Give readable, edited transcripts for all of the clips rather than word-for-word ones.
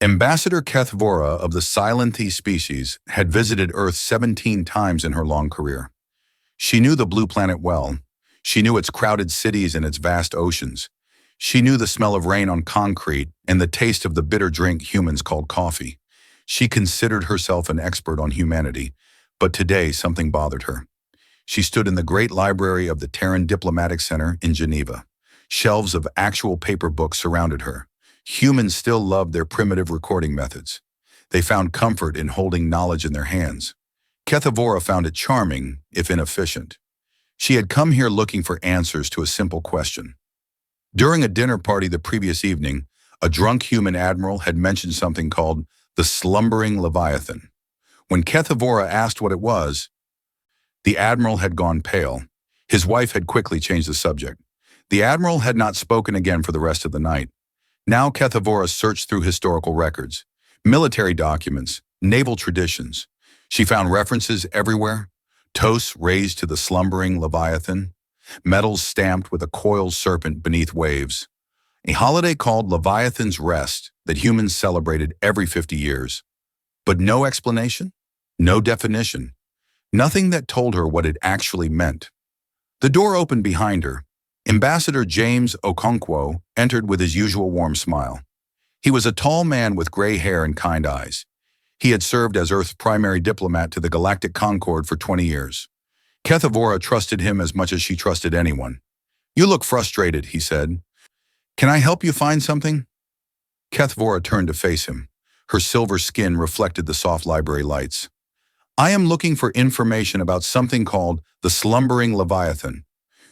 Ambassador Kethvora of the Silenthe species had visited Earth 17 times in her long career. She knew the blue planet well. She knew its crowded cities and its vast oceans. She knew the smell of rain on concrete and the taste of the bitter drink humans called coffee. She considered herself an expert on humanity, but today something bothered her. She stood in the great library of the Terran Diplomatic Center in Geneva. Shelves of actual paper books surrounded her. Humans still loved their primitive recording methods. They found comfort in holding knowledge in their hands. Kethvora found it charming, if inefficient. She had come here looking for answers to a simple question. During a dinner party the previous evening, a drunk human admiral had mentioned something called the Slumbering Leviathan. When Kethvora asked what it was, the admiral had gone pale. His wife had quickly changed the subject. The admiral had not spoken again for the rest of the night. Now Kethvora searched through historical records, military documents, naval traditions. She found references everywhere: toasts raised to the slumbering Leviathan, medals stamped with a coiled serpent beneath waves, a holiday called Leviathan's Rest that humans celebrated every 50 years. But no explanation, no definition, nothing that told her what it actually meant. The door opened behind her. Ambassador James Okonkwo entered with his usual warm smile. He was a tall man with gray hair and kind eyes. He had served as Earth's primary diplomat to the Galactic Concord for 20 years. Kethvora trusted him as much as she trusted anyone. "You look frustrated," he said. "Can I help you find something?" Kethvora turned to face him. Her silver skin reflected the soft library lights. "I am looking for information about something called the Slumbering Leviathan.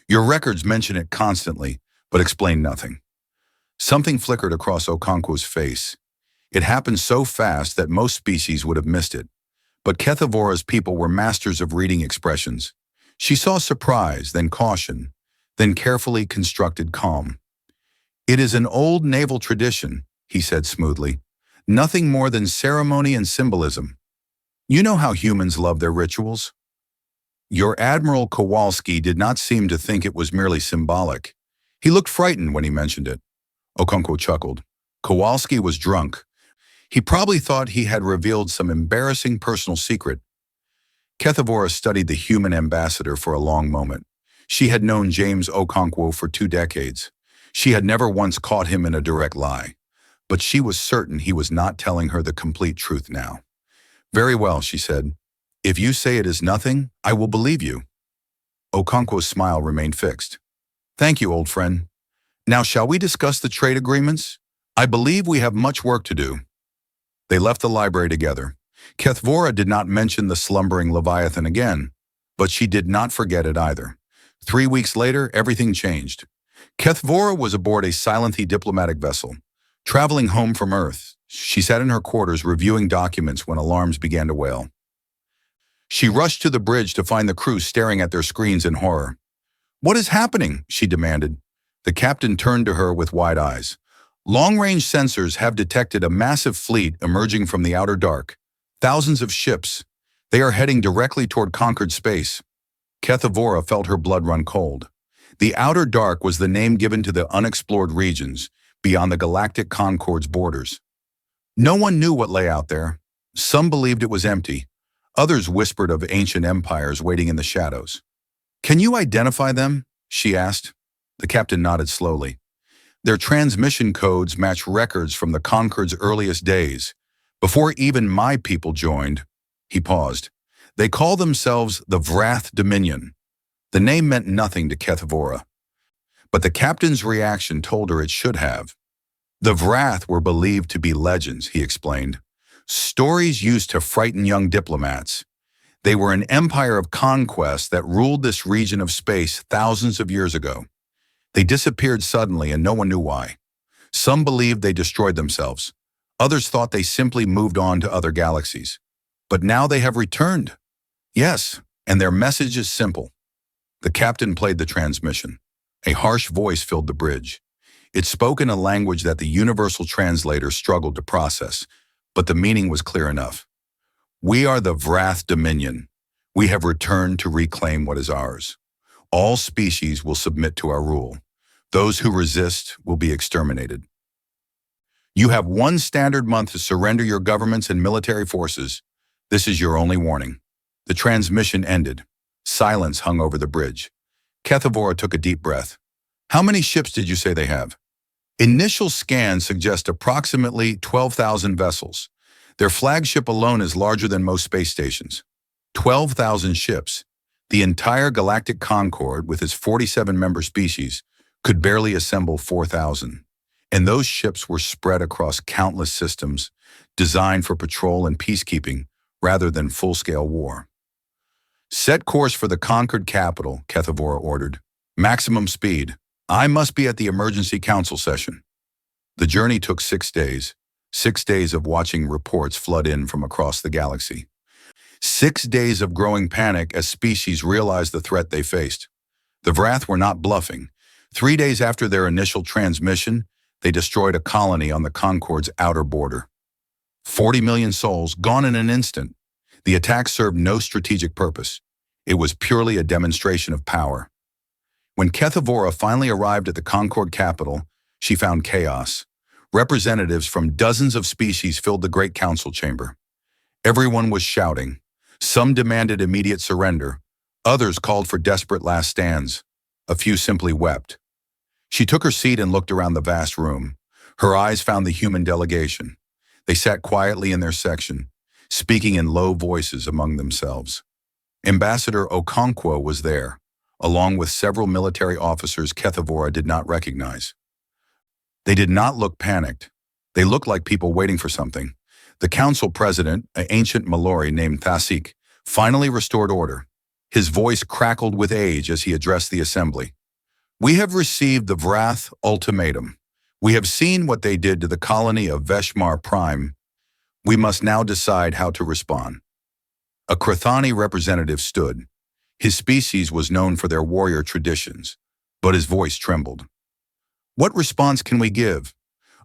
Your records mention it constantly, but explain nothing." Something flickered across Okonkwo's face. It happened so fast that most species would have missed it. But Kethvora's people were masters of reading expressions. She saw surprise, then caution, then carefully constructed calm. "It is an old naval tradition," he said smoothly. "Nothing more than ceremony and symbolism. You know how humans love their rituals." Your Admiral Kowalski did not seem to think it was merely symbolic. He looked frightened when he mentioned it. Okonkwo chuckled. Kowalski was drunk. He probably thought he had revealed some embarrassing personal secret. Kethvora studied the human ambassador for a long moment. She had known James Okonkwo for 2 decades. She had never once caught him in a direct lie. But she was certain he was not telling her the complete truth now. "Very well," she said. "If you say it is nothing, I will believe you." Okonkwo's smile remained fixed. "Thank you, old friend. Now shall we discuss the trade agreements? I believe we have much work to do." They left the library together. Kethvora did not mention the slumbering Leviathan again, but she did not forget it either. 3 weeks later, everything changed. Kethvora was aboard a Silenthe diplomatic vessel, traveling home from Earth. She sat in her quarters reviewing documents when alarms began to wail. She rushed to the bridge to find the crew staring at their screens in horror. "What is happening?" she demanded. The captain turned to her with wide eyes. "Long-range sensors have detected a massive fleet emerging from the outer dark. Thousands of ships. They are heading directly toward conquered space." Kethvora felt her blood run cold. The outer dark was the name given to the unexplored regions beyond the Galactic Concord's borders. No one knew what lay out there. Some believed it was empty. Others whispered of ancient empires waiting in the shadows. "Can you identify them?" she asked. The captain nodded slowly. "Their transmission codes match records from the Concord's earliest days, before even my people joined." He paused. "They call themselves the Vrath Dominion." The name meant nothing to Kethvora, but the captain's reaction told her it should have. "The Vrath were believed to be legends," he explained. "Stories used to frighten young diplomats. They were an empire of conquest that ruled this region of space thousands of years ago. They disappeared suddenly and no one knew why. Some believed they destroyed themselves. Others thought they simply moved on to other galaxies. But now they have returned. Yes, and their message is simple." The captain played the transmission. A harsh voice filled the bridge. It spoke in a language that the universal translator struggled to process, but the meaning was clear enough. "We are the Vrath Dominion. We have returned to reclaim what is ours. All species will submit to our rule. Those who resist will be exterminated." You have one standard month to surrender your governments and military forces. This is your only warning. The transmission ended. Silence hung over the bridge. Kethavora took a deep breath. How many ships did you say they have? Initial scans suggest approximately 12,000 vessels. Their flagship alone is larger than most space stations. 12,000 ships. The entire Galactic Concord, with its 47-member species, could barely assemble 4,000. And those ships were spread across countless systems, designed for patrol and peacekeeping rather than full-scale war. Set course for the conquered capital, Kethavora ordered. Maximum speed. I must be at the emergency council session. The journey took 6 days. 6 days of watching reports flood in from across the galaxy. 6 days of growing panic as species realized the threat they faced. The Vrath were not bluffing. 3 days after their initial transmission, they destroyed a colony on the Concord's outer border. 40 million souls gone in an instant. The attack served no strategic purpose. It was purely a demonstration of power. When Kethavora finally arrived at the Concord capital, she found chaos. Representatives from dozens of species filled the Great Council chamber. Everyone was shouting. Some demanded immediate surrender. Others called for desperate last stands. A few simply wept. She took her seat and looked around the vast room. Her eyes found the human delegation. They sat quietly in their section, speaking in low voices among themselves. Ambassador Okonkwo was there, along with several military officers Kethavora did not recognize. They did not look panicked. They looked like people waiting for something. The council president, an ancient Malori named Thasik, finally restored order. His voice crackled with age as he addressed the assembly. We have received the Vrath ultimatum. We have seen what they did to the colony of Veshmar Prime. We must now decide how to respond. A Krathani representative stood. His species was known for their warrior traditions, but his voice trembled. What response can we give?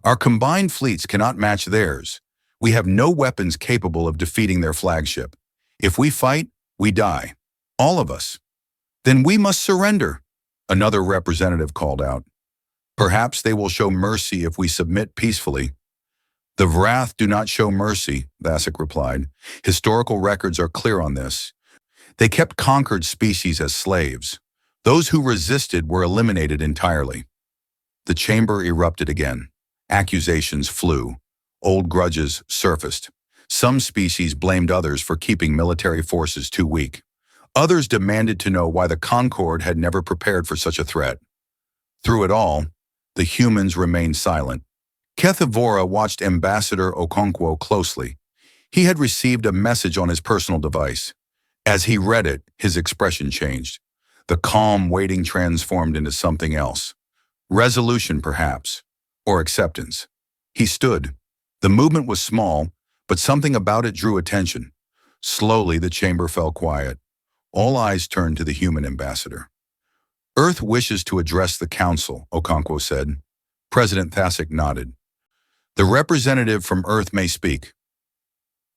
Our combined fleets cannot match theirs. We have no weapons capable of defeating their flagship. If we fight, we die. All of us. Then we must surrender, another representative called out. Perhaps they will show mercy if we submit peacefully. The Vrath do not show mercy, Thasik replied. Historical records are clear on this. They kept conquered species as slaves. Those who resisted were eliminated entirely. The chamber erupted again. Accusations flew. Old grudges surfaced. Some species blamed others for keeping military forces too weak. Others demanded to know why the Concord had never prepared for such a threat. Through it all, the humans remained silent. Kethavora watched Ambassador Okonkwo closely. He had received a message on his personal device. As he read it, his expression changed. The calm waiting transformed into something else. Resolution, perhaps, or acceptance. He stood. The movement was small, but something about it drew attention. Slowly, the chamber fell quiet. All eyes turned to the human ambassador. Earth wishes to address the council, Okonkwo said. President Thasik nodded. The representative from Earth may speak.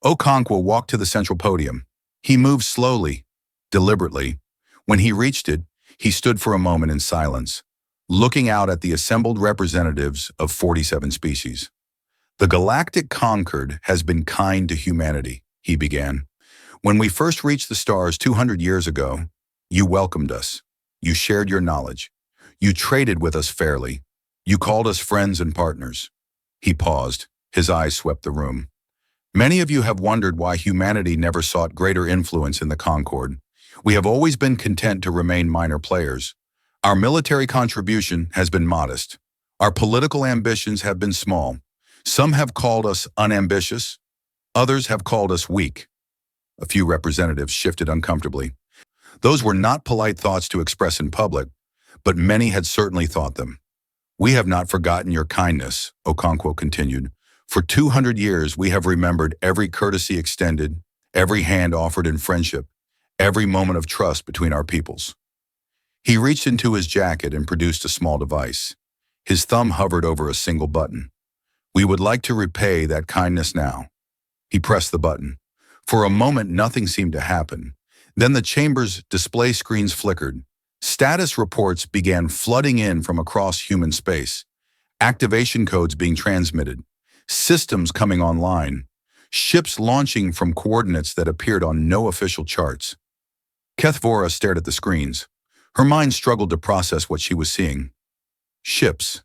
Okonkwo walked to the central podium. He moved slowly, deliberately. When he reached it, he stood for a moment in silence, looking out at the assembled representatives of 47 species. The Galactic Concord has been kind to humanity, he began. When we first reached the stars 200 years ago, you welcomed us. You shared your knowledge. You traded with us fairly. You called us friends and partners. He paused. His eyes swept the room. Many of you have wondered why humanity never sought greater influence in the Concord. We have always been content to remain minor players. Our military contribution has been modest. Our political ambitions have been small. Some have called us unambitious. Others have called us weak. A few representatives shifted uncomfortably. Those were not polite thoughts to express in public, but many had certainly thought them. We have not forgotten your kindness, Okonkwo continued. For 200 years, we have remembered every courtesy extended, every hand offered in friendship, every moment of trust between our peoples. He reached into his jacket and produced a small device. His thumb hovered over a single button. We would like to repay that kindness now. He pressed the button. For a moment, nothing seemed to happen. Then the chamber's display screens flickered. Status reports began flooding in from across human space. Activation codes being transmitted. systems coming online, ships launching from coordinates that appeared on no official charts. Kethvora stared at the screens. Her mind struggled to process what she was seeing. Ships.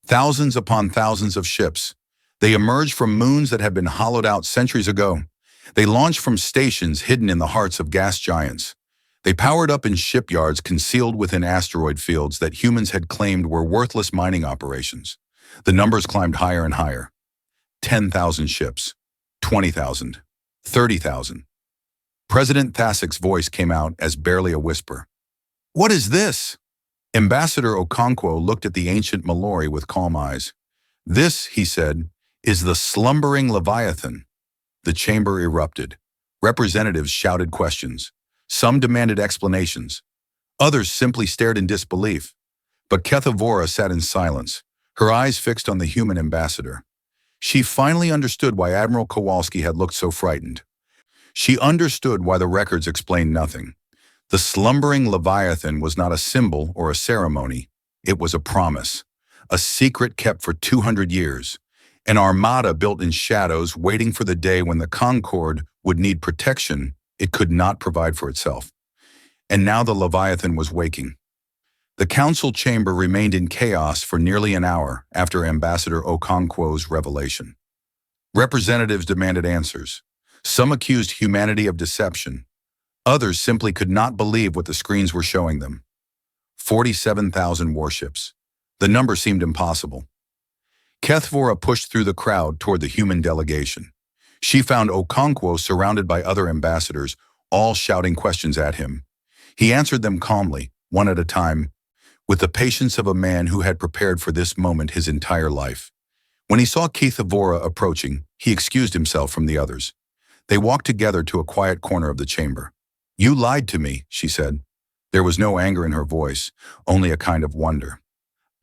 Thousands upon thousands of ships. They emerged from moons that had been hollowed out centuries ago. They launched from stations hidden in the hearts of gas giants. They powered up in shipyards concealed within asteroid fields that humans had claimed were worthless mining operations. The numbers climbed higher and higher. 10,000 ships. 20,000. 30,000. President Thassek's voice came out as barely a whisper. "What is this?" Ambassador Okonkwo looked at the ancient Mallory with calm eyes. "This," he said, "is the Slumbering Leviathan." The chamber erupted. Representatives shouted questions. Some demanded explanations. Others simply stared in disbelief. But Kethvora sat in silence, her eyes fixed on the human ambassador. She finally understood why Admiral Kowalski had looked so frightened. She understood why the records explained nothing. The slumbering Leviathan was not a symbol or a ceremony. It was a promise, a secret kept for 200 years, an armada built in shadows waiting for the day when the Concorde would need protection it could not provide for itself. And now the Leviathan was waking. The council chamber remained in chaos for nearly an hour after Ambassador Okonkwo's revelation. Representatives demanded answers. Some accused humanity of deception. Others simply could not believe what the screens were showing them. 47,000 warships. The number seemed impossible. Kethvora pushed through the crowd toward the human delegation. She found Okonkwo surrounded by other ambassadors, all shouting questions at him. He answered them calmly, one at a time, with the patience of a man who had prepared for this moment his entire life. When he saw Kethvora approaching, he excused himself from the others. They walked together to a quiet corner of the chamber. "You lied to me," she said. There was no anger in her voice, only a kind of wonder.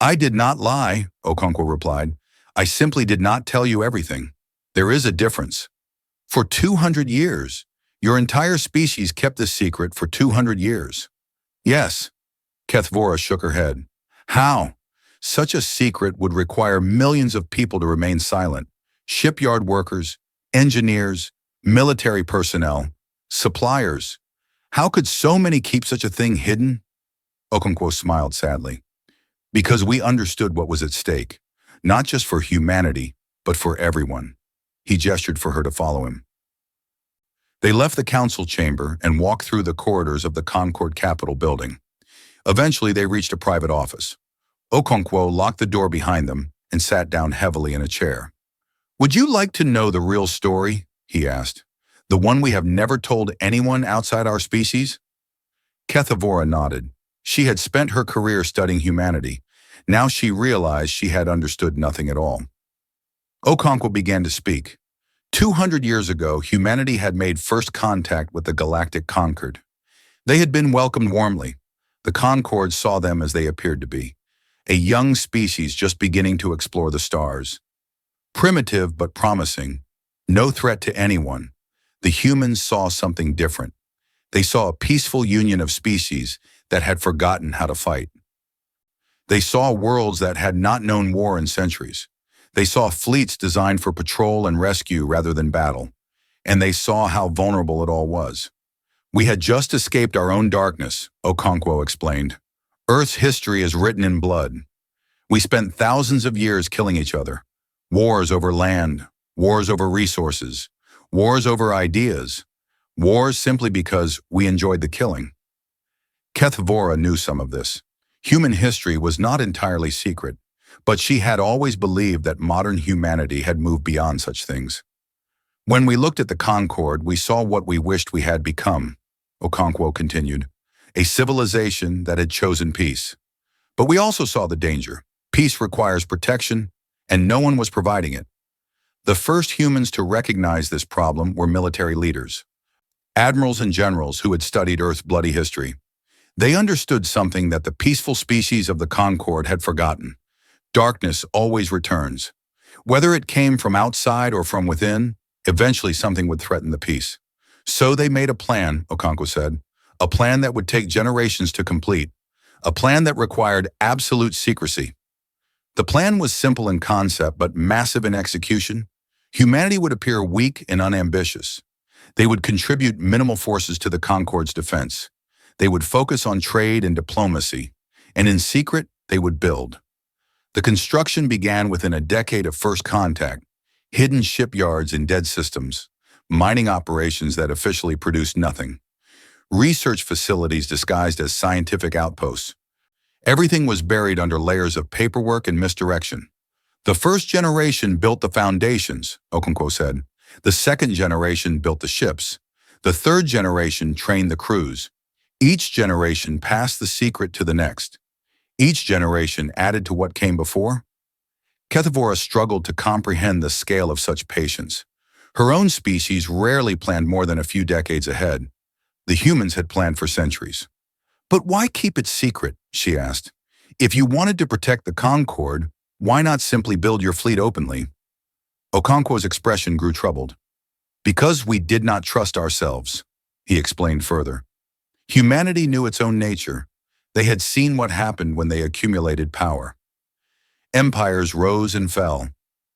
"I did not lie," Okonkwo replied. "I simply did not tell you everything. There is a difference. For 200 years, your entire species kept this secret for 200 years. Yes." Kethvora shook her head. "How? Such a secret would require millions of people to remain silent. Shipyard workers, engineers, military personnel, suppliers. How could so many keep such a thing hidden?" Okonkwo smiled sadly. "Because we understood what was at stake, not just for humanity, but for everyone." He gestured for her to follow him. They left the council chamber and walked through the corridors of the Concord Capitol building. Eventually, they reached a private office. Okonkwo locked the door behind them and sat down heavily in a chair. "Would you like to know the real story?" he asked. "The one we have never told anyone outside our species?" Kethvora nodded. She had spent her career studying humanity. Now she realized she had understood nothing at all. Okonkwo began to speak. 200 years ago, humanity had made first contact with the Galactic Concorde. They had been welcomed warmly. The Concorde saw them as they appeared to be, a young species just beginning to explore the stars. Primitive but promising, no threat to anyone, the humans saw something different. They saw a peaceful union of species that had forgotten how to fight. They saw worlds that had not known war in centuries. They saw fleets designed for patrol and rescue rather than battle. And they saw how vulnerable it all was. "We had just escaped our own darkness," Okonkwo explained. "Earth's history is written in blood. We spent thousands of years killing each other. Wars over land, wars over resources, wars over ideas, wars simply because we enjoyed the killing." Kethvora knew some of this. Human history was not entirely secret, but she had always believed that modern humanity had moved beyond such things. "When we looked at the Concorde, we saw what we wished we had become," Okonkwo continued, "a civilization that had chosen peace. But we also saw the danger. Peace requires protection, and no one was providing it. The first humans to recognize this problem were military leaders, admirals and generals who had studied Earth's bloody history. They understood something that the peaceful species of the Concorde had forgotten. Darkness always returns. Whether it came from outside or from within, eventually something would threaten the peace. So they made a plan, Okonkwo said, a plan that would take generations to complete, a plan that required absolute secrecy. The plan was simple in concept but massive in execution. Humanity would appear weak and unambitious. They would contribute minimal forces to the Concorde's defense. They would focus on trade and diplomacy, and in secret, they would build. The construction began within a decade of first contact, hidden shipyards and dead systems, mining operations that officially produced nothing, research facilities disguised as scientific outposts. Everything was buried under layers of paperwork and misdirection. The first generation built the foundations, Okonkwo said. The second generation built the ships. The third generation trained the crews. Each generation passed the secret to the next. Each generation added to what came before. Kethevora struggled to comprehend the scale of such patience. Her own species rarely planned more than a few decades ahead. The humans had planned for centuries. But why keep it secret, she asked. If you wanted to protect the Concorde, why not simply build your fleet openly? Okonkwo's expression grew troubled. Because we did not trust ourselves, he explained further. Humanity knew its own nature. They had seen what happened when they accumulated power. Empires rose and fell.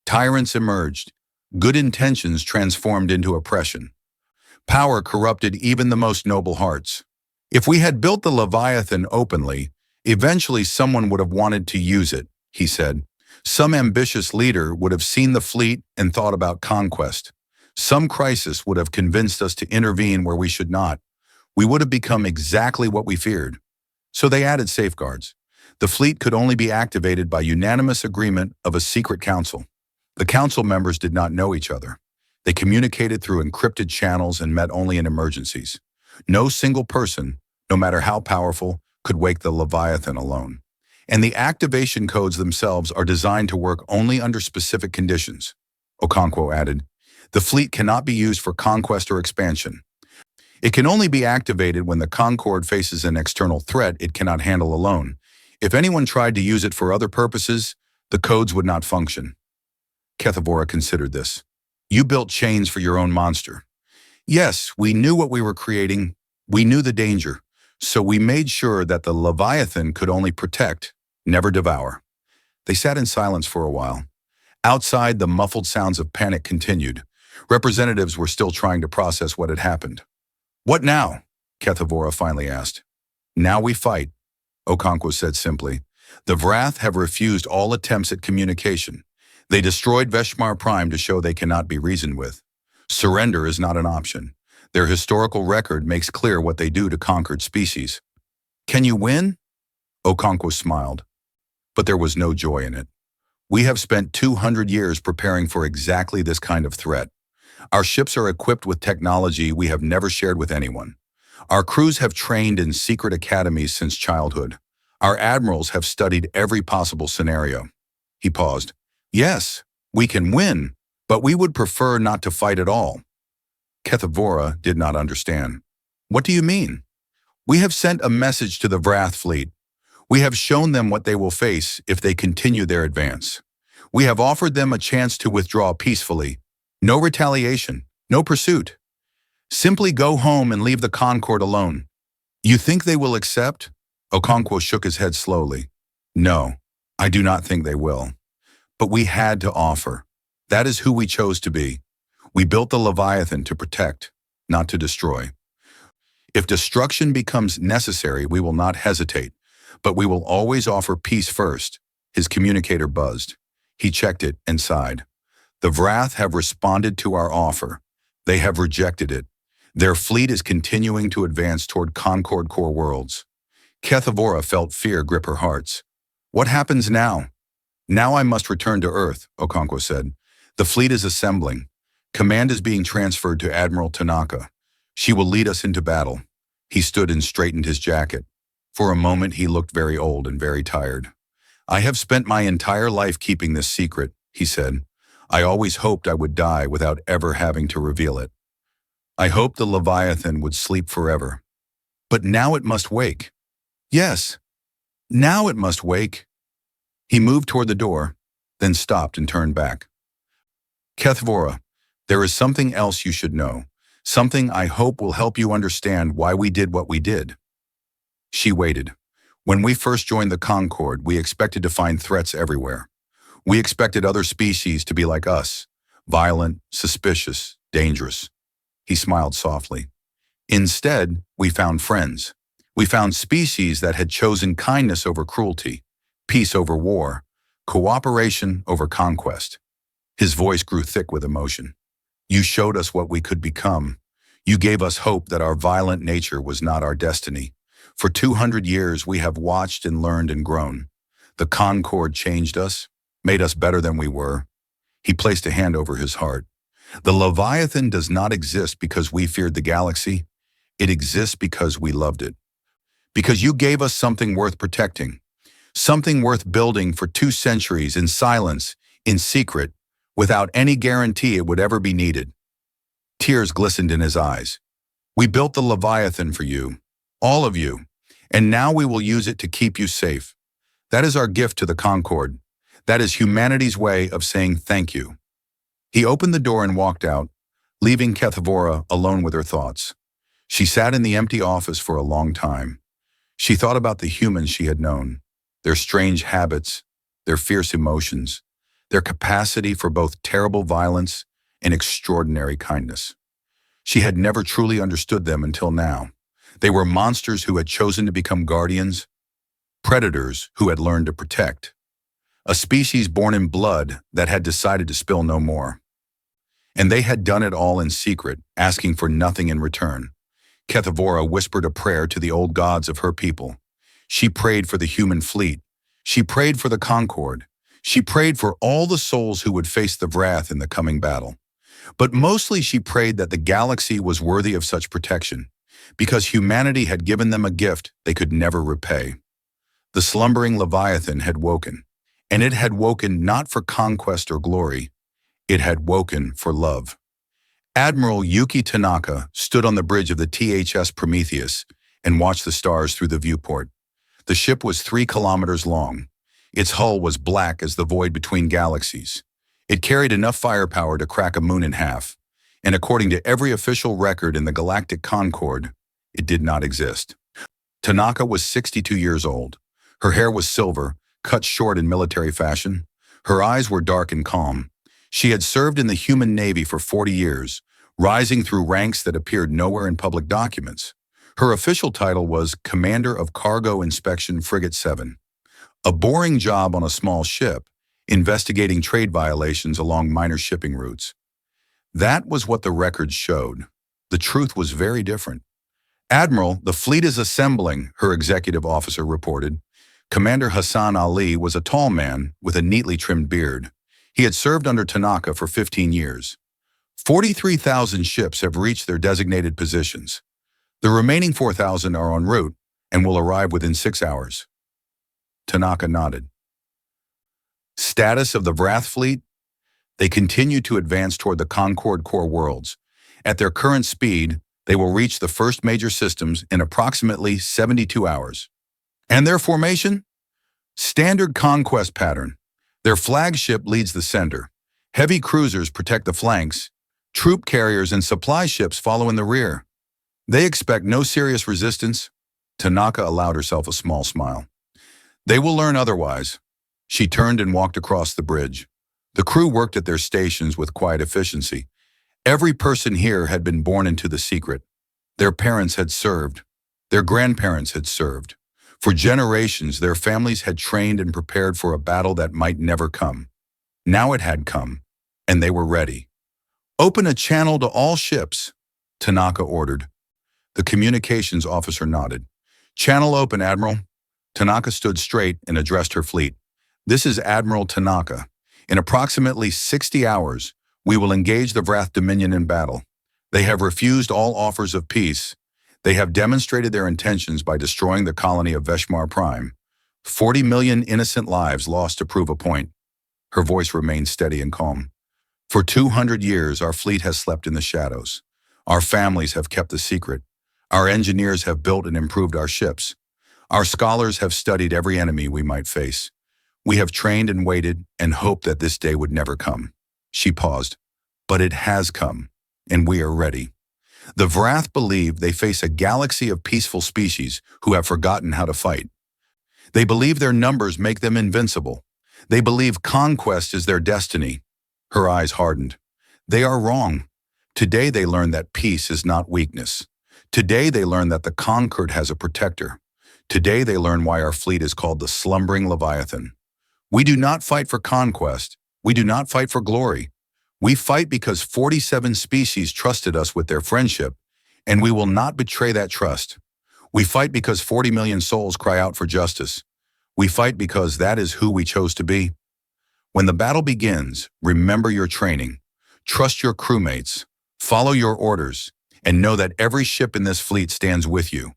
Tyrants emerged. Good intentions transformed into oppression. Power corrupted even the most noble hearts. If we had built the Leviathan openly, eventually someone would have wanted to use it, he said. Some ambitious leader would have seen the fleet and thought about conquest. Some crisis would have convinced us to intervene where we should not. We would have become exactly what we feared. So they added safeguards. The fleet could only be activated by unanimous agreement of a secret council. The council members did not know each other. They communicated through encrypted channels and met only in emergencies. No single person, no matter how powerful, could wake the Leviathan alone. And the activation codes themselves are designed to work only under specific conditions. Okonkwo added, the fleet cannot be used for conquest or expansion. It can only be activated when the Concorde faces an external threat it cannot handle alone. If anyone tried to use it for other purposes, the codes would not function. Kethevora considered this. You built chains for your own monster. Yes, we knew what we were creating. We knew the danger. So we made sure that the Leviathan could only protect, never devour. They sat in silence for a while. Outside, the muffled sounds of panic continued. Representatives were still trying to process what had happened. What now? Kethevora finally asked. Now we fight, Okonkwo said simply. The Vrath have refused all attempts at communication. They destroyed Veshmar Prime to show they cannot be reasoned with. Surrender is not an option. Their historical record makes clear what they do to conquered species. Can you win? Okonkwo smiled. But there was no joy in it. We have spent 200 years preparing for exactly this kind of threat. Our ships are equipped with technology we have never shared with anyone. Our crews have trained in secret academies since childhood. Our admirals have studied every possible scenario. He paused. Yes, we can win, but we would prefer not to fight at all. Kethevora did not understand. What do you mean? We have sent a message to the Vrath fleet. We have shown them what they will face if they continue their advance. We have offered them a chance to withdraw peacefully. No retaliation, no pursuit. Simply go home and leave the Concorde alone. You think they will accept? Okonkwo shook his head slowly. No, I do not think they will. But we had to offer. That is who we chose to be. We built the Leviathan to protect, not to destroy. If destruction becomes necessary, we will not hesitate, but we will always offer peace first. His communicator buzzed. He checked it and sighed. The Vrath have responded to our offer. They have rejected it. Their fleet is continuing to advance toward Concorde core worlds. Kethevora felt fear grip her hearts. What happens now? Now I must return to Earth, Okonkwo said. The fleet is assembling. Command is being transferred to Admiral Tanaka. She will lead us into battle. He stood and straightened his jacket. For a moment, he looked very old and very tired. I have spent my entire life keeping this secret, he said. I always hoped I would die without ever having to reveal it. I hoped the Leviathan would sleep forever. But now it must wake. Yes, now it must wake. He moved toward the door, then stopped and turned back. Kethevora, there is something else you should know, something I hope will help you understand why we did what we did. She waited. When we first joined the Concorde, we expected to find threats everywhere. We expected other species to be like us, violent, suspicious, dangerous. He smiled softly. Instead, we found friends. We found species that had chosen kindness over cruelty, peace over war, cooperation over conquest. His voice grew thick with emotion. You showed us what we could become. You gave us hope that our violent nature was not our destiny. For 200 years, we have watched and learned and grown. The Concord changed us, made us better than we were. He placed a hand over his heart. The Leviathan does not exist because we feared the galaxy. It exists because we loved it. Because you gave us something worth protecting, something worth building for 2 centuries in silence, in secret, without any guarantee it would ever be needed. Tears glistened in his eyes. We built the Leviathan for you, all of you, and now we will use it to keep you safe. That is our gift to the Concord. That is humanity's way of saying thank you. He opened the door and walked out, leaving Kethvora alone with her thoughts. She sat in the empty office for a long time. She thought about the humans she had known, their strange habits, their fierce emotions, their capacity for both terrible violence and extraordinary kindness. She had never truly understood them until now. They were monsters who had chosen to become guardians, predators who had learned to protect, a species born in blood that had decided to spill no more. And they had done it all in secret, asking for nothing in return. Kethvora whispered a prayer to the old gods of her people. She prayed for the human fleet. She prayed for the Concord. She prayed for all the souls who would face the wrath in the coming battle. But mostly she prayed that the galaxy was worthy of such protection, because humanity had given them a gift they could never repay. The slumbering Leviathan had woken, and it had woken not for conquest or glory. It had woken for love. Admiral Yuki Tanaka stood on the bridge of the THS Prometheus and watched the stars through the viewport. The ship was 3 kilometers long. Its hull was black as the void between galaxies. It carried enough firepower to crack a moon in half, and according to every official record in the Galactic Concord, it did not exist. Tanaka was 62 years old. Her hair was silver, cut short in military fashion. Her eyes were dark and calm. She had served in the human navy for 40 years, rising through ranks that appeared nowhere in public documents. Her official title was Commander of Cargo Inspection Frigate 7, a boring job on a small ship, investigating trade violations along minor shipping routes. That was what the records showed. The truth was very different. Admiral, the fleet is assembling, her executive officer reported. Commander Hassan Ali was a tall man with a neatly trimmed beard. He had served under Tanaka for 15 years. 43,000 ships have reached their designated positions. The remaining 4,000 are en route and will arrive within 6 hours. Tanaka nodded. Status of the Wrath fleet? They continue to advance toward the Concord core worlds. At their current speed, they will reach the first major systems in approximately 72 hours. And their formation? Standard conquest pattern. Their flagship leads the center. Heavy cruisers protect the flanks. Troop carriers and supply ships follow in the rear. They expect no serious resistance. Tanaka allowed herself a small smile. They will learn otherwise. She turned and walked across the bridge. The crew worked at their stations with quiet efficiency. Every person here had been born into the secret. Their parents had served. Their grandparents had served. For generations, their families had trained and prepared for a battle that might never come. Now it had come, and they were ready. Open a channel to all ships, Tanaka ordered. The communications officer nodded. Channel open, Admiral. Tanaka stood straight and addressed her fleet. This is Admiral Tanaka. In approximately 60 hours, we will engage the Wrath Dominion in battle. They have refused all offers of peace. They have demonstrated their intentions by destroying the colony of Veshmar Prime. 40 million innocent lives lost to prove a point. Her voice remained steady and calm. For 200 years, our fleet has slept in the shadows. Our families have kept the secret. Our engineers have built and improved our ships. Our scholars have studied every enemy we might face. We have trained and waited and hoped that this day would never come. She paused. But it has come, and we are ready. The Wrath believe they face a galaxy of peaceful species who have forgotten how to fight. They believe their numbers make them invincible. They believe conquest is their destiny. Her eyes hardened. They are wrong. Today they learn that peace is not weakness. Today they learn that the conquered has a protector. Today they learn why our fleet is called the Slumbering Leviathan. We do not fight for conquest. We do not fight for glory. We fight because 47 species trusted us with their friendship, and we will not betray that trust. We fight because 40 million souls cry out for justice. We fight because that is who we chose to be. When the battle begins, remember your training. Trust your crewmates. Follow your orders, and know that every ship in this fleet stands with you.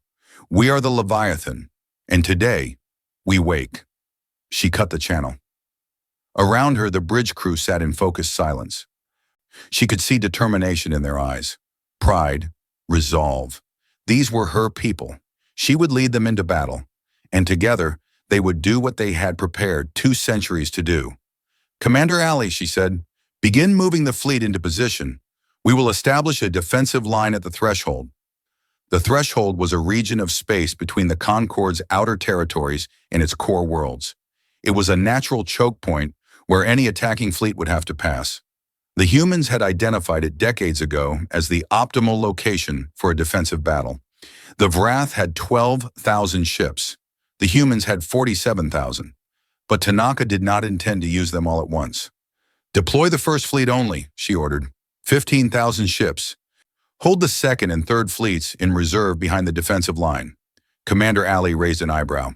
We are the Leviathan, and today, we wake. She cut the channel. Around her, the bridge crew sat in focused silence. She could see determination in their eyes. Pride, resolve. These were her people. She would lead them into battle, and together, they would do what they had prepared 2 centuries to do. Commander Alley, she said, begin moving the fleet into position. We will establish a defensive line at the threshold. The threshold was a region of space between the Concorde's outer territories and its core worlds. It was a natural choke point where any attacking fleet would have to pass. The humans had identified it decades ago as the optimal location for a defensive battle. The Vrath had 12,000 ships. The humans had 47,000. But Tanaka did not intend to use them all at once. Deploy the first fleet only, she ordered. 15,000 ships. Hold the second and third fleets in reserve behind the defensive line. Commander Alley raised an eyebrow.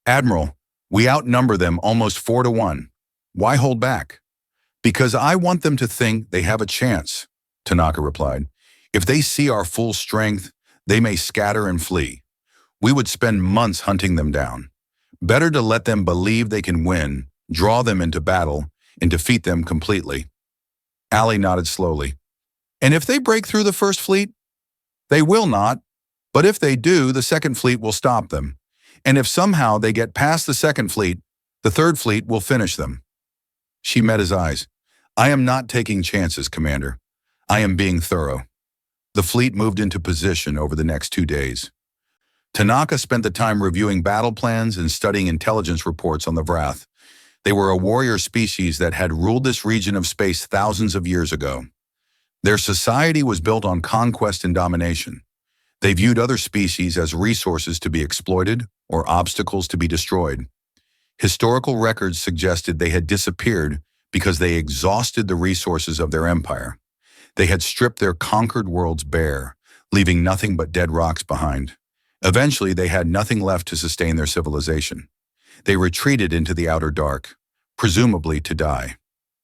Admiral, we outnumber them almost 4 to 1. Why hold back? Because I want them to think they have a chance, Tanaka replied. If they see our full strength, they may scatter and flee. We would spend months hunting them down. Better to let them believe they can win, draw them into battle, and defeat them completely. Alley nodded slowly. And if they break through the first fleet? They will not. But if they do, the second fleet will stop them. And if somehow they get past the second fleet, the third fleet will finish them. She met his eyes. I am not taking chances, Commander. I am being thorough. The fleet moved into position over the next 2 days. Tanaka spent the time reviewing battle plans and studying intelligence reports on the Vrath. They were a warrior species that had ruled this region of space thousands of years ago. Their society was built on conquest and domination. They viewed other species as resources to be exploited or obstacles to be destroyed. Historical records suggested they had disappeared because they exhausted the resources of their empire. They had stripped their conquered worlds bare, leaving nothing but dead rocks behind. Eventually, they had nothing left to sustain their civilization. They retreated into the outer dark, presumably to die.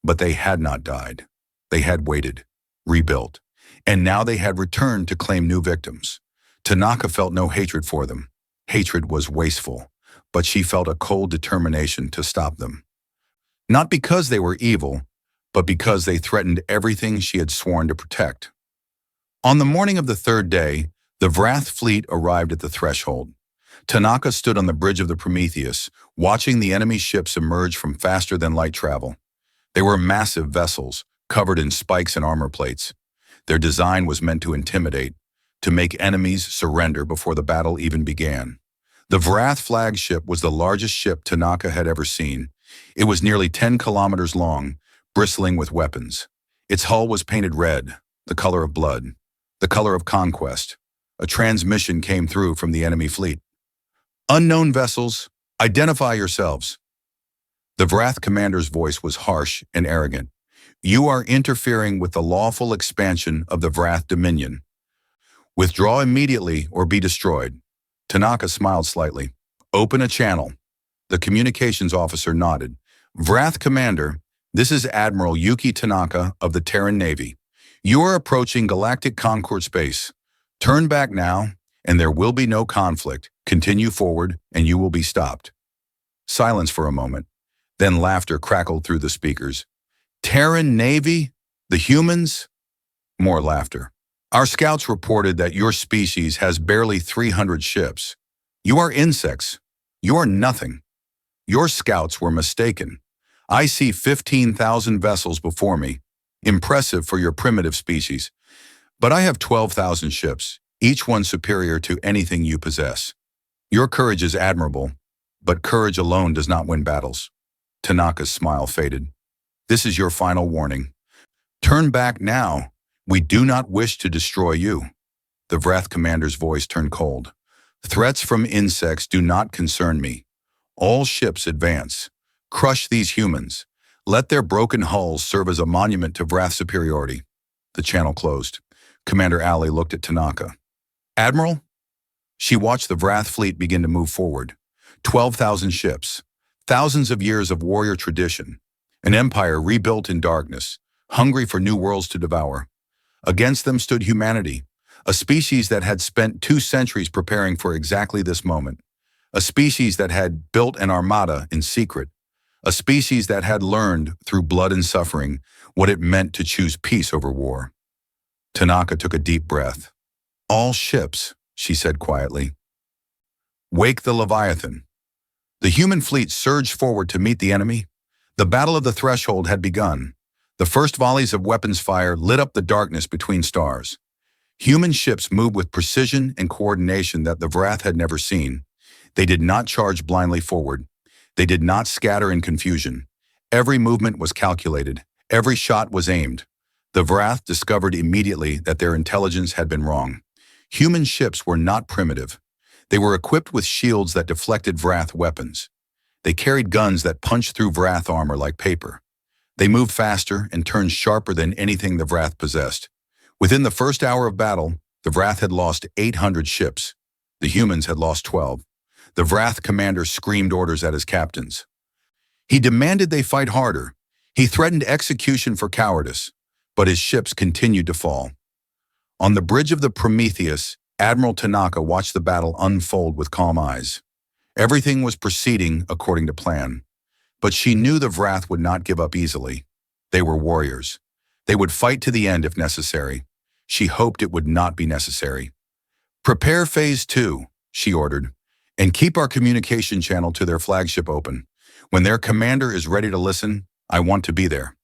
But they had not died. They had waited, rebuilt, and now they had returned to claim new victims. Tanaka felt no hatred for them. Hatred was wasteful, but she felt a cold determination to stop them. Not because they were evil, but because they threatened everything she had sworn to protect. On the morning of the 3rd day, the Vrath fleet arrived at the threshold. Tanaka stood on the bridge of the Prometheus, watching the enemy ships emerge from faster-than-light travel. They were massive vessels, covered in spikes and armor plates. Their design was meant to intimidate, to make enemies surrender before the battle even began. The Vrath flagship was the largest ship Tanaka had ever seen. It was nearly 10 kilometers long, bristling with weapons. Its hull was painted red, the color of blood, the color of conquest. A transmission came through from the enemy fleet. Unknown vessels, identify yourselves. The Vrath commander's voice was harsh and arrogant. You are interfering with the lawful expansion of the Vrath dominion. Withdraw immediately or be destroyed. Tanaka smiled slightly. Open a channel. The communications officer nodded. Vrath commander, this is Admiral Yuki Tanaka of the Terran Navy. You are approaching Galactic Concorde space. Turn back now, and there will be no conflict. Continue forward, and you will be stopped. Silence for a moment. Then laughter crackled through the speakers. Terran Navy? The humans? More laughter. Our scouts reported that your species has barely 300 ships. You are insects. You are nothing. Your scouts were mistaken. I see 15,000 vessels before me. Impressive for your primitive species. But I have 12,000 ships, each one superior to anything you possess. Your courage is admirable, but courage alone does not win battles. Tanaka's smile faded. This is your final warning. Turn back now. We do not wish to destroy you. The Wrath commander's voice turned cold. Threats from insects do not concern me. All ships advance. Crush these humans. Let their broken hulls serve as a monument to Wrath superiority. The channel closed. Commander Alley looked at Tanaka. Admiral? She watched the Wrath fleet begin to move forward. 12,000 ships. Thousands of years of warrior tradition. An empire rebuilt in darkness, hungry for new worlds to devour. Against them stood humanity, a species that had spent 2 centuries preparing for exactly this moment. A species that had built an armada in secret. A species that had learned, through blood and suffering, what it meant to choose peace over war. Tanaka took a deep breath. All ships, she said quietly. Wake the Leviathan. The human fleet surged forward to meet the enemy. The Battle of the Threshold had begun. The first volleys of weapons fire lit up the darkness between stars. Human ships moved with precision and coordination that the Wrath had never seen. They did not charge blindly forward. They did not scatter in confusion. Every movement was calculated. Every shot was aimed. The Wrath discovered immediately that their intelligence had been wrong. Human ships were not primitive. They were equipped with shields that deflected Wrath weapons. They carried guns that punched through Wrath armor like paper. They moved faster and turned sharper than anything the Wrath possessed. Within the first hour of battle, the Wrath had lost 800 ships. The humans had lost 12. The Wrath commander screamed orders at his captains. He demanded they fight harder. He threatened execution for cowardice, but his ships continued to fall. On the bridge of the Prometheus, Admiral Tanaka watched the battle unfold with calm eyes. Everything was proceeding according to plan. But she knew the Wrath would not give up easily. They were warriors. They would fight to the end if necessary. She hoped it would not be necessary. Prepare Phase 2, she ordered, and keep our communication channel to their flagship open. When their commander is ready to listen, I want to be there.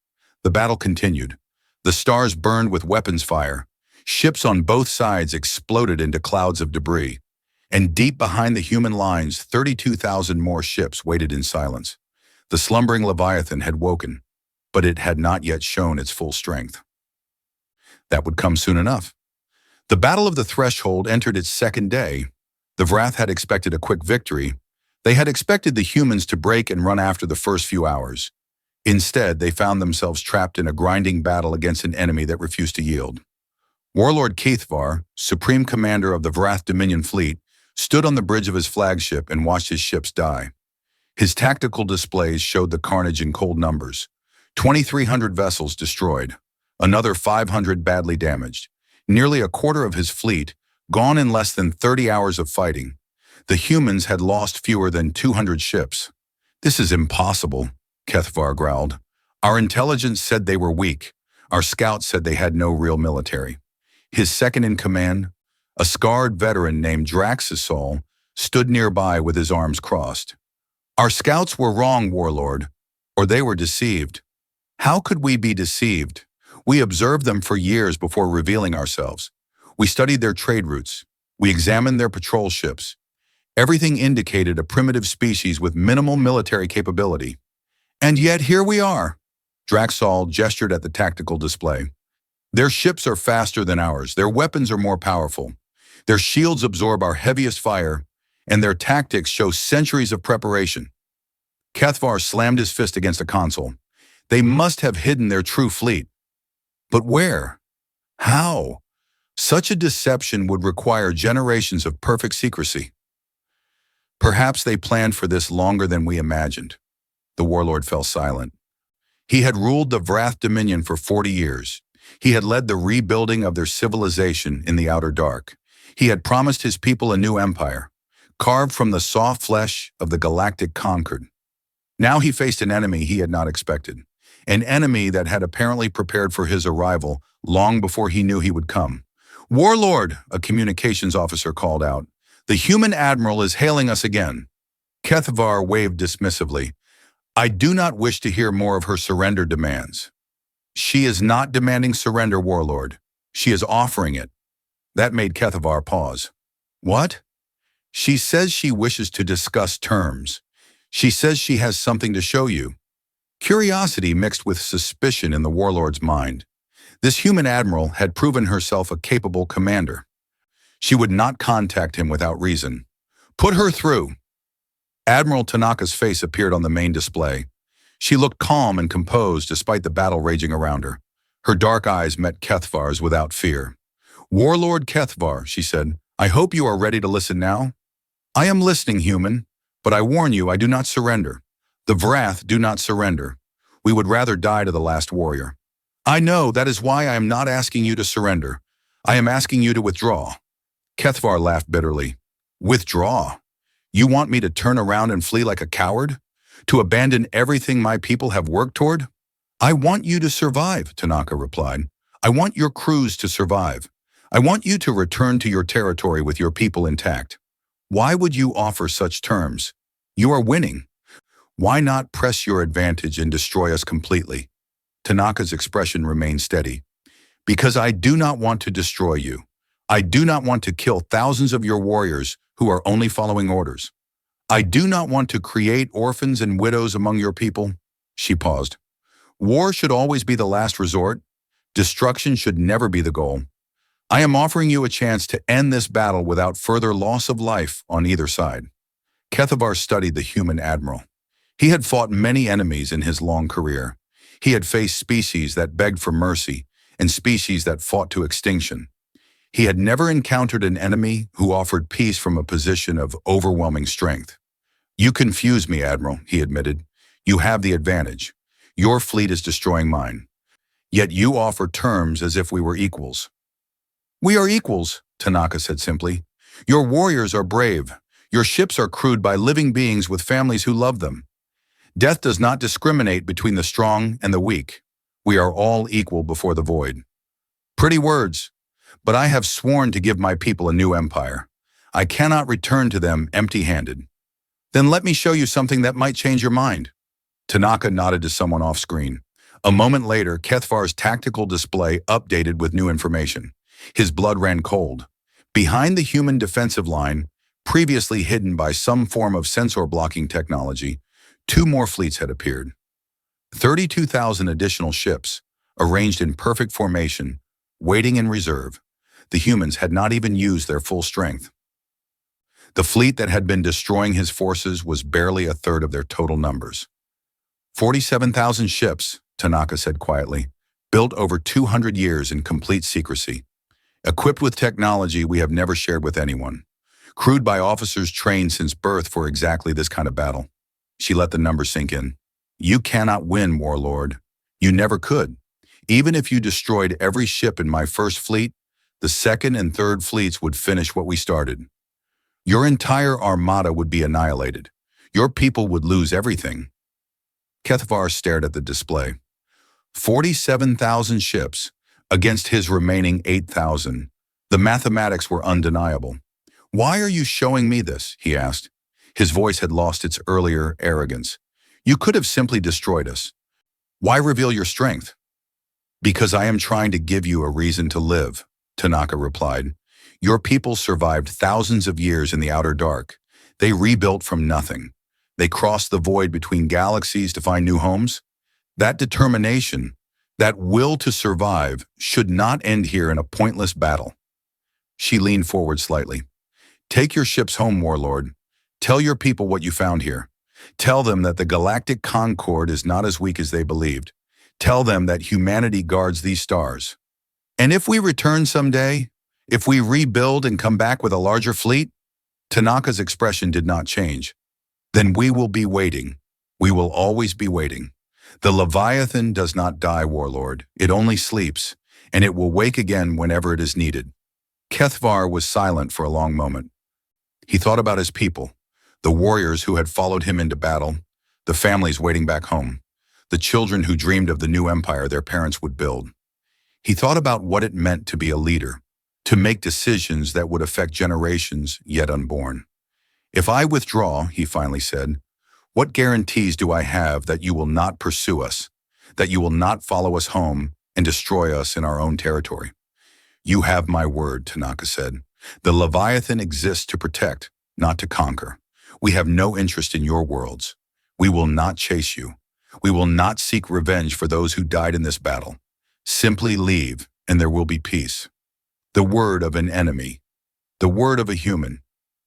The battle continued. The stars burned with weapons fire. Ships on both sides exploded into clouds of debris. And deep behind the human lines, 32,000 more ships waited in silence. The slumbering Leviathan had woken, but it had not yet shown its full strength. That would come soon enough. The Battle of the Threshold entered its second day. The Wrath had expected a quick victory. They had expected the humans to break and run after the first few hours. Instead, they found themselves trapped in a grinding battle against an enemy that refused to yield. Warlord Keithvar, supreme commander of the Wrath Dominion fleet, stood on the bridge of his flagship and watched his ships die. His tactical displays showed the carnage in cold numbers. 2,300 vessels destroyed, another 500 badly damaged, nearly a quarter of his fleet gone in less than 30 hours of fighting. The humans had lost fewer than 200 ships. This is impossible, Keithvar growled. Our intelligence said they were weak. Our scouts said they had no real military. His second-in-command, a scarred veteran named Draxisol, stood nearby with his arms crossed. Our scouts were wrong, Warlord, or they were deceived. How could we be deceived? We observed them for years before revealing ourselves. We studied their trade routes. We examined their patrol ships. Everything indicated a primitive species with minimal military capability. And yet here we are. Draxol gestured at the tactical display. Their ships are faster than ours. Their weapons are more powerful. Their shields absorb our heaviest fire, and their tactics show centuries of preparation. Keithvar slammed his fist against a console. They must have hidden their true fleet. But where? How? Such a deception would require generations of perfect secrecy. Perhaps they planned for this longer than we imagined. The warlord fell silent. He had ruled the Wrath Dominion for 40 years. He had led the rebuilding of their civilization in the outer dark. He had promised his people a new empire, carved from the soft flesh of the galactic conquered. Now he faced an enemy he had not expected, an enemy that had apparently prepared for his arrival long before he knew he would come. Warlord, a communications officer called out. The human admiral is hailing us again. Keithvar waved dismissively. I do not wish to hear more of her surrender demands. She is not demanding surrender, Warlord. She is offering it. That made Keithvar pause. What? She says she wishes to discuss terms. She says she has something to show you. Curiosity mixed with suspicion in the warlord's mind. This human admiral had proven herself a capable commander. She would not contact him without reason. Put her through. Admiral Tanaka's face appeared on the main display. She looked calm and composed despite the battle raging around her. Her dark eyes met Kethvar's without fear. Warlord Kethvar, she said, I hope you are ready to listen now. I am listening, human, but I warn you I do not surrender. The Vrath do not surrender. We would rather die to the last warrior. I know, that is why I am not asking you to surrender. I am asking you to withdraw. Kethvar laughed bitterly. Withdraw? You want me to turn around and flee like a coward? To abandon everything my people have worked toward? I want you to survive, Tanaka replied. I want your crews to survive. I want you to return to your territory with your people intact. Why would you offer such terms? You are winning. Why not press your advantage and destroy us completely? Tanaka's expression remained steady. Because I do not want to destroy you. I do not want to kill thousands of your warriors who are only following orders. I do not want to create orphans and widows among your people. She paused. War should always be the last resort. Destruction should never be the goal. I am offering you a chance to end this battle without further loss of life on either side. Kethvar studied the human admiral. He had fought many enemies in his long career. He had faced species that begged for mercy and species that fought to extinction. He had never encountered an enemy who offered peace from a position of overwhelming strength. You confuse me, Admiral, he admitted. You have the advantage. Your fleet is destroying mine. Yet you offer terms as if we were equals. We are equals, Tanaka said simply. Your warriors are brave. Your ships are crewed by living beings with families who love them. Death does not discriminate between the strong and the weak. We are all equal before the void. Pretty words, but I have sworn to give my people a new empire. I cannot return to them empty-handed. Then let me show you something that might change your mind. Tanaka nodded to someone off-screen. A moment later, Kethvar's tactical display updated with new information. His blood ran cold. Behind the human defensive line, previously hidden by some form of sensor-blocking technology, 2 more fleets had appeared. 32,000 additional ships, arranged in perfect formation, waiting in reserve. The humans had not even used their full strength. The fleet that had been destroying his forces was barely a third of their total numbers. 47,000 ships, Tanaka said quietly, built over 200 years in complete secrecy. Equipped with technology we have never shared with anyone. Crewed by officers trained since birth for exactly this kind of battle. She let the number sink in. You cannot win, Warlord. You never could. Even if you destroyed every ship in my first fleet, the second and third fleets would finish what we started. Your entire armada would be annihilated. Your people would lose everything. Kethvar stared at the display. 47,000 ships against his remaining 8,000. The mathematics were undeniable. Why are you showing me this? He asked. His voice had lost its earlier arrogance. You could have simply destroyed us. Why reveal your strength? Because I am trying to give you a reason to live, Tanaka replied. Your people survived thousands of years in the outer dark. They rebuilt from nothing. They crossed the void between galaxies to find new homes. That determination, that will to survive, should not end here in a pointless battle. She leaned forward slightly. Take your ships home, Warlord. Tell your people what you found here. Tell them that the Galactic Concord is not as weak as they believed. Tell them that humanity guards these stars. And if we return someday, if we rebuild and come back with a larger fleet, Tanaka's expression did not change. Then we will be waiting. We will always be waiting. The Leviathan does not die, Warlord. It only sleeps, and it will wake again whenever it is needed. Kethvar was silent for a long moment. He thought about his people, the warriors who had followed him into battle, the families waiting back home, the children who dreamed of the new empire their parents would build. He thought about what it meant to be a leader, to make decisions that would affect generations yet unborn. If I withdraw, he finally said, what guarantees do I have that you will not pursue us, that you will not follow us home and destroy us in our own territory? You have my word, Tanaka said. The Leviathan exists to protect, not to conquer. We have no interest in your worlds. We will not chase you. We will not seek revenge for those who died in this battle. Simply leave, and there will be peace. The word of an enemy. The word of a human.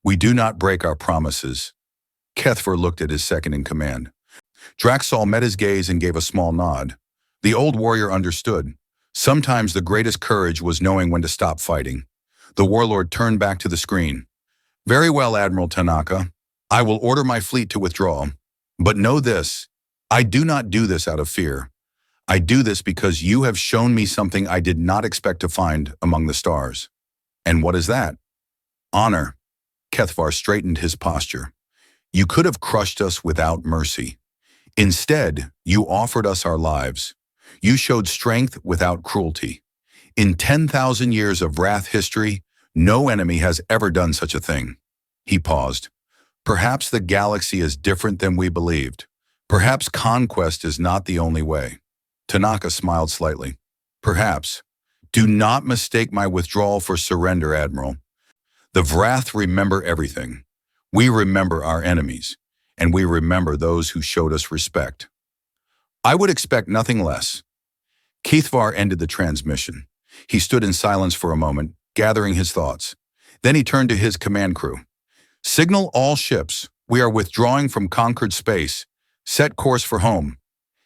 We do not break our promises. Kethvar looked at his second-in-command. Draxol met his gaze and gave a small nod. The old warrior understood. Sometimes the greatest courage was knowing when to stop fighting. The warlord turned back to the screen. Very well, Admiral Tanaka. I will order my fleet to withdraw. But know this, I do not do this out of fear. I do this because you have shown me something I did not expect to find among the stars. And what is that? Honor. Kethvar straightened his posture. You could have crushed us without mercy. Instead, you offered us our lives. You showed strength without cruelty. In 10,000 years of Wrath history, no enemy has ever done such a thing. He paused. Perhaps the galaxy is different than we believed. Perhaps conquest is not the only way. Tanaka smiled slightly. Perhaps. Do not mistake my withdrawal for surrender, Admiral. The Wrath remember everything. We remember our enemies, and we remember those who showed us respect. I would expect nothing less. Kethvar ended the transmission. He stood in silence for a moment, gathering his thoughts. Then he turned to his command crew. Signal all ships. We are withdrawing from conquered space. Set course for home.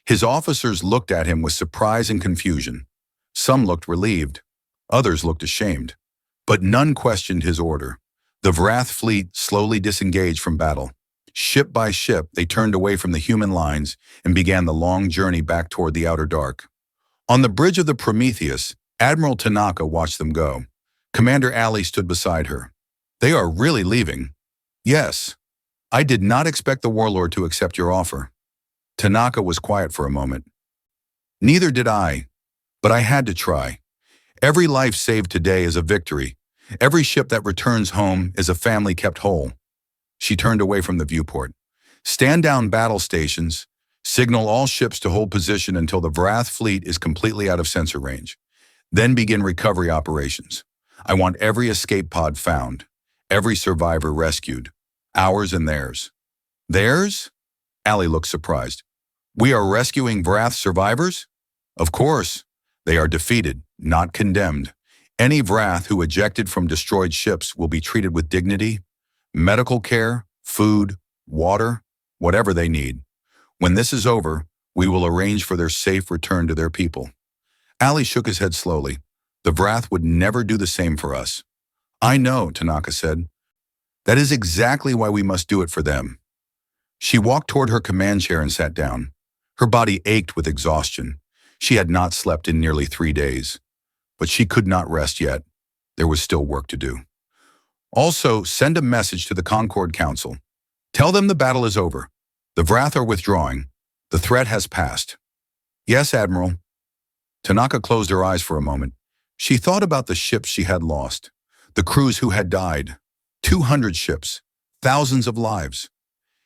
His officers looked at him with surprise and confusion. Some looked relieved. Others looked ashamed. But none questioned his order. The Wrath fleet slowly disengaged from battle. Ship by ship, they turned away from the human lines and began the long journey back toward the outer dark. On the bridge of the Prometheus, Admiral Tanaka watched them go. Commander Ali stood beside her. They are really leaving. Yes. I did not expect the warlord to accept your offer. Tanaka was quiet for a moment. Neither did I, but I had to try. Every life saved today is a victory. Every ship that returns home is a family kept whole. She turned away from the viewport. Stand down battle stations. Signal all ships to hold position until the Wrath fleet is completely out of sensor range. Then begin recovery operations. I want every escape pod found. Every survivor rescued. Ours and theirs. Theirs? Ali looked surprised. We are rescuing Wrath survivors? Of course. They are defeated, not condemned. Any Wrath who ejected from destroyed ships will be treated with dignity, medical care, food, water, whatever they need. When this is over, we will arrange for their safe return to their people. Ali shook his head slowly. The Wrath would never do the same for us. I know, Tanaka said. That is exactly why we must do it for them. She walked toward her command chair and sat down. Her body ached with exhaustion. She had not slept in nearly 3 days. But she could not rest yet. There was still work to do. Also, send a message to the Concord Council. Tell them the battle is over. The Wrath are withdrawing. The threat has passed. Yes, Admiral. Tanaka closed her eyes for a moment. She thought about the ships she had lost, the crews who had died. 200 ships, thousands of lives.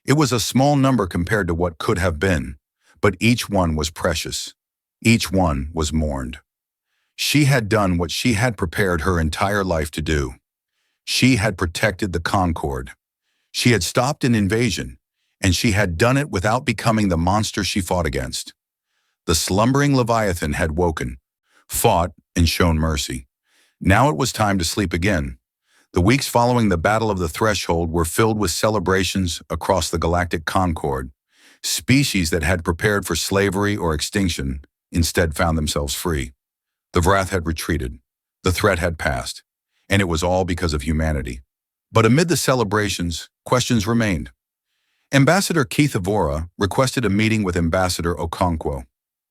It was a small number compared to what could have been, but each one was precious. Each one was mourned. She had done what she had prepared her entire life to do. She had protected the Concord. She had stopped an invasion, and she had done it without becoming the monster she fought against. The slumbering Leviathan had woken, fought, and shown mercy. Now it was time to sleep again. The weeks following the Battle of the Threshold were filled with celebrations across the Galactic Concord. Species that had prepared for slavery or extinction instead found themselves free. The Wrath had retreated. The threat had passed. And it was all because of humanity. But amid the celebrations, questions remained. Ambassador Keith Avora requested a meeting with Ambassador Okonkwo.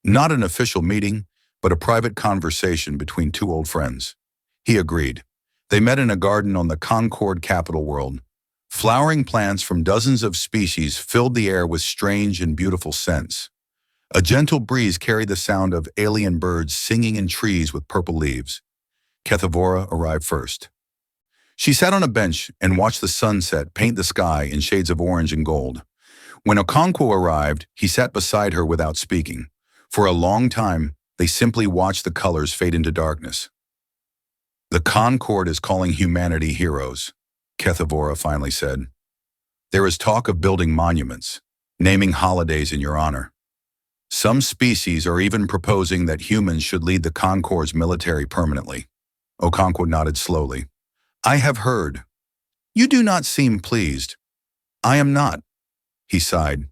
Not an official meeting, but a private conversation between two old friends. He agreed. They met in a garden on the Concord capital world. Flowering plants from dozens of species filled the air with strange and beautiful scents. A gentle breeze carried the sound of alien birds singing in trees with purple leaves. Kethavora arrived first. She sat on a bench and watched the sunset paint the sky in shades of orange and gold. When Okonkwo arrived, he sat beside her without speaking. For a long time, they simply watched the colors fade into darkness. The Concord is calling humanity heroes, Kethavora finally said. There is talk of building monuments, naming holidays in your honor. Some species are even proposing that humans should lead the Concorde's military permanently. Okonkwo nodded slowly. I have heard. You do not seem pleased. I am not, he sighed.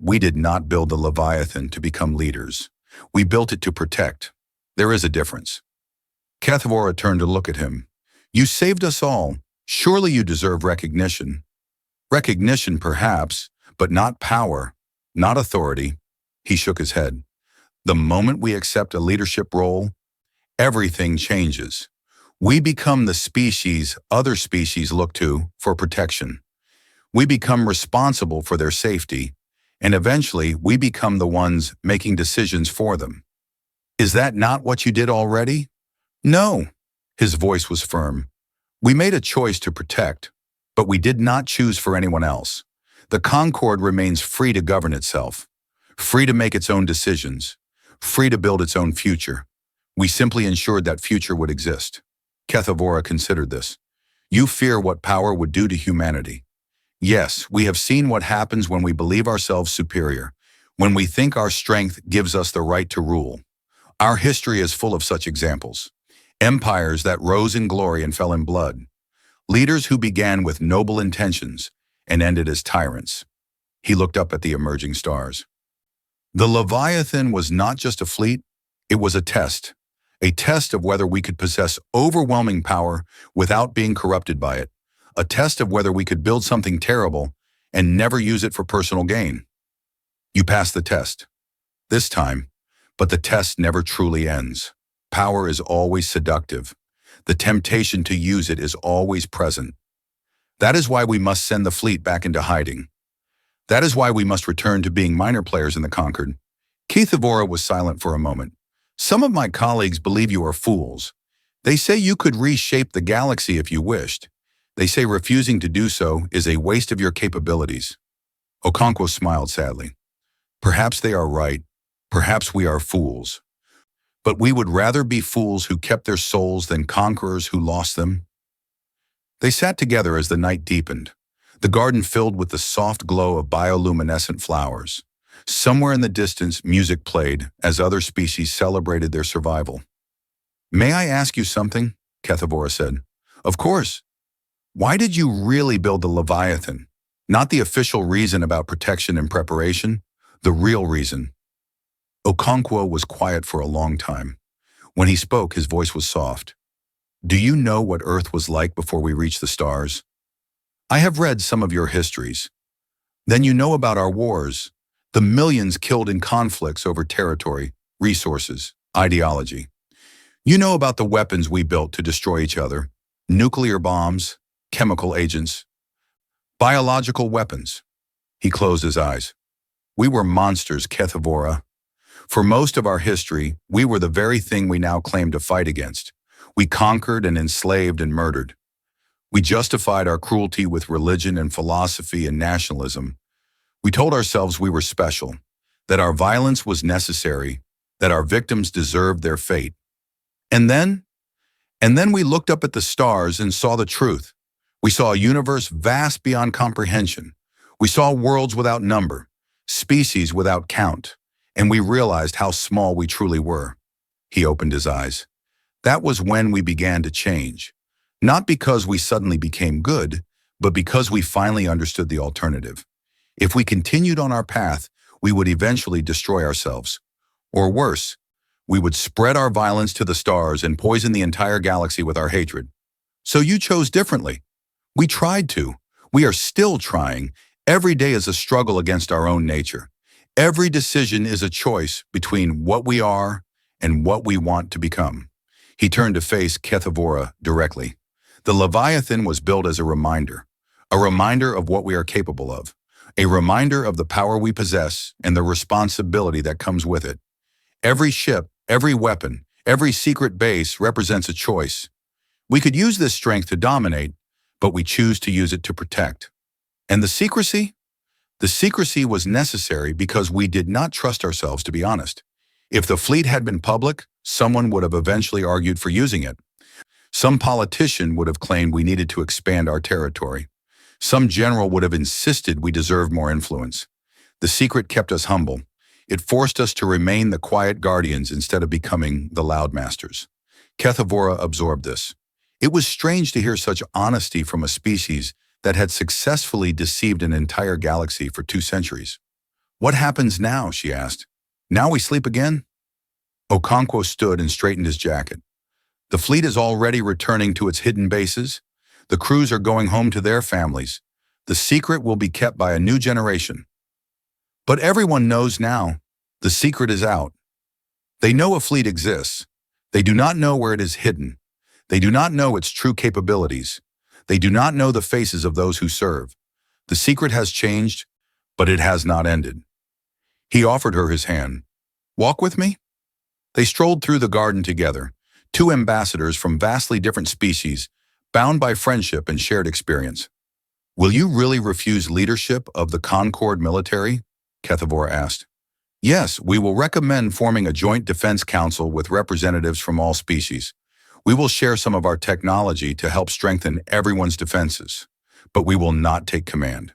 We did not build the Leviathan to become leaders. We built it to protect. There is a difference. Kethvora turned to look at him. You saved us all. Surely you deserve recognition. Recognition, perhaps, but not power, not authority. He shook his head. The moment we accept a leadership role, everything changes. We become the species other species look to for protection. We become responsible for their safety, and eventually we become the ones making decisions for them. Is that not what you did already? No. His voice was firm. We made a choice to protect, but we did not choose for anyone else. The Concorde remains free to govern itself, free to make its own decisions, free to build its own future. We simply ensured that future would exist. Kethvora considered this. You fear what power would do to humanity. Yes, we have seen what happens when we believe ourselves superior, when we think our strength gives us the right to rule. Our history is full of such examples. Empires that rose in glory and fell in blood. Leaders who began with noble intentions and ended as tyrants. He looked up at the emerging stars. The Leviathan was not just a fleet, it was a test of whether we could possess overwhelming power without being corrupted by it, a test of whether we could build something terrible and never use it for personal gain. You passed the test. This time, but the test never truly ends. Power is always seductive. The temptation to use it is always present. That is why we must send the fleet back into hiding. That is why we must return to being minor players in the Concord. Kethvora was silent for a moment. Some of my colleagues believe you are fools. They say you could reshape the galaxy if you wished. They say refusing to do so is a waste of your capabilities. Okonkwo smiled sadly. Perhaps they are right. Perhaps we are fools. But we would rather be fools who kept their souls than conquerors who lost them. They sat together as the night deepened, the garden filled with the soft glow of bioluminescent flowers. Somewhere in the distance, music played as other species celebrated their survival. May I ask you something? Kethvora said. Of course. Why did you really build the Leviathan? Not the official reason about protection and preparation, the real reason. Okonkwo was quiet for a long time. When he spoke, his voice was soft. Do you know what Earth was like before we reached the stars? I have read some of your histories. Then you know about our wars, the millions killed in conflicts over territory, resources, ideology. You know about the weapons we built to destroy each other, nuclear bombs, chemical agents, biological weapons. He closed his eyes. We were monsters, Kethvora. For most of our history, we were the very thing we now claim to fight against. We conquered and enslaved and murdered. We justified our cruelty with religion and philosophy and nationalism. We told ourselves we were special, that our violence was necessary, that our victims deserved their fate. And then we looked up at the stars and saw the truth. We saw a universe vast beyond comprehension. We saw worlds without number, species without count, and we realized how small we truly were. He opened his eyes. That was when we began to change. Not because we suddenly became good, but because we finally understood the alternative. If we continued on our path, we would eventually destroy ourselves. Or worse, we would spread our violence to the stars and poison the entire galaxy with our hatred. So you chose differently. We tried to. We are still trying. Every day is a struggle against our own nature. Every decision is a choice between what we are and what we want to become. He turned to face Kethvora directly. The Leviathan was built as a reminder of what we are capable of, a reminder of the power we possess and the responsibility that comes with it. Every ship, every weapon, every secret base represents a choice. We could use this strength to dominate, but we choose to use it to protect. And the secrecy? The secrecy was necessary because we did not trust ourselves, to be honest. If the fleet had been public, someone would have eventually argued for using it. Some politician would have claimed we needed to expand our territory. Some general would have insisted we deserved more influence. The secret kept us humble. It forced us to remain the quiet guardians instead of becoming the loud masters. Kethevora absorbed this. It was strange to hear such honesty from a species that had successfully deceived an entire galaxy for 2 centuries. What happens now, she asked. Now we sleep again? Okonkwo stood and straightened his jacket. The fleet is already returning to its hidden bases. The crews are going home to their families. The secret will be kept by a new generation. But everyone knows now. The secret is out. They know a fleet exists. They do not know where it is hidden. They do not know its true capabilities. They do not know the faces of those who serve. The secret has changed, but it has not ended. He offered her his hand. Walk with me? They strolled through the garden together, two ambassadors from vastly different species, bound by friendship and shared experience. Will you really refuse leadership of the Concord military? Kethevora asked. Yes, we will recommend forming a joint defense council with representatives from all species. We will share some of our technology to help strengthen everyone's defenses, but we will not take command.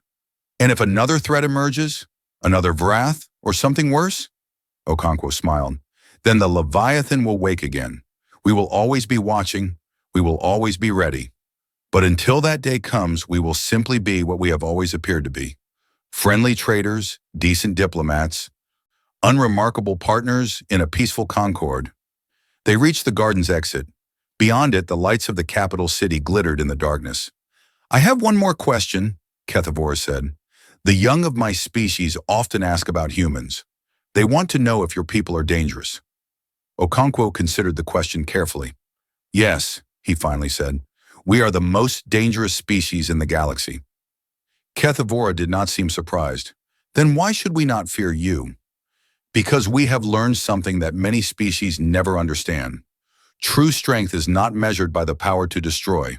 And if another threat emerges, another Vrath, or something worse? Okonkwo smiled. Then the Leviathan will wake again. We will always be watching. We will always be ready. But until that day comes, we will simply be what we have always appeared to be. Friendly traders, decent diplomats, unremarkable partners in a peaceful concord. They reached the garden's exit. Beyond it, the lights of the capital city glittered in the darkness. I have one more question, Kethevora said. The young of my species often ask about humans. They want to know if your people are dangerous. Okonkwo considered the question carefully. Yes, he finally said. We are the most dangerous species in the galaxy. Kethevora did not seem surprised. Then why should we not fear you? Because we have learned something that many species never understand. True strength is not measured by the power to destroy.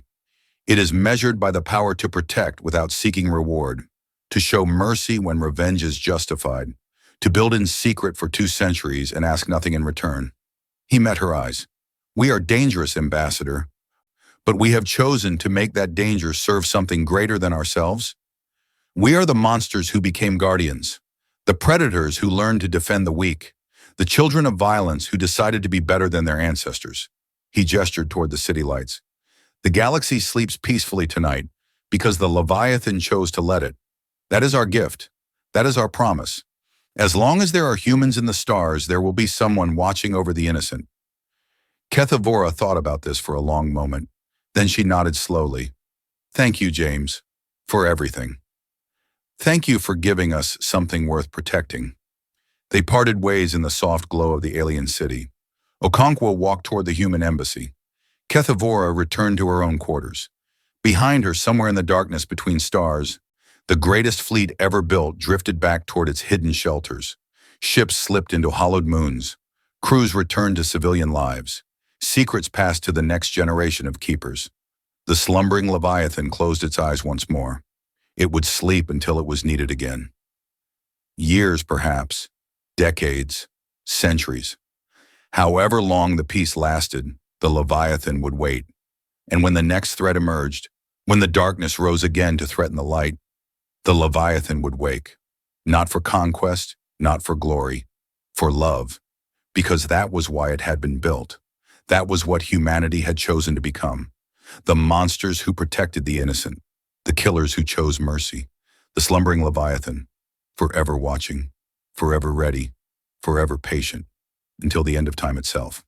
It is measured by the power to protect without seeking reward, to show mercy when revenge is justified, to build in secret for 2 centuries and ask nothing in return. He met her eyes. We are dangerous, Ambassador, but we have chosen to make that danger serve something greater than ourselves. We are the monsters who became guardians, the predators who learned to defend the weak, the children of violence who decided to be better than their ancestors. He gestured toward the city lights. The galaxy sleeps peacefully tonight because the Leviathan chose to let it. That is our gift. That is our promise. As long as there are humans in the stars, there will be someone watching over the innocent. Kethevora thought about this for a long moment. Then she nodded slowly. Thank you, James, for everything. Thank you for giving us something worth protecting. They parted ways in the soft glow of the alien city. Okonkwo walked toward the human embassy. Kethevora returned to her own quarters. Behind her, somewhere in the darkness between stars, the greatest fleet ever built drifted back toward its hidden shelters. Ships slipped into hollowed moons. Crews returned to civilian lives. Secrets passed to the next generation of keepers. The slumbering Leviathan closed its eyes once more. It would sleep until it was needed again. Years, perhaps. Decades. Centuries. However long the peace lasted, the Leviathan would wait. And when the next threat emerged, when the darkness rose again to threaten the light, the Leviathan would wake. Not for conquest, not for glory, for love. Because that was why it had been built. That was what humanity had chosen to become. The monsters who protected the innocent. The killers who chose mercy. The slumbering Leviathan. Forever watching. Forever ready. Forever patient. Until the end of time itself.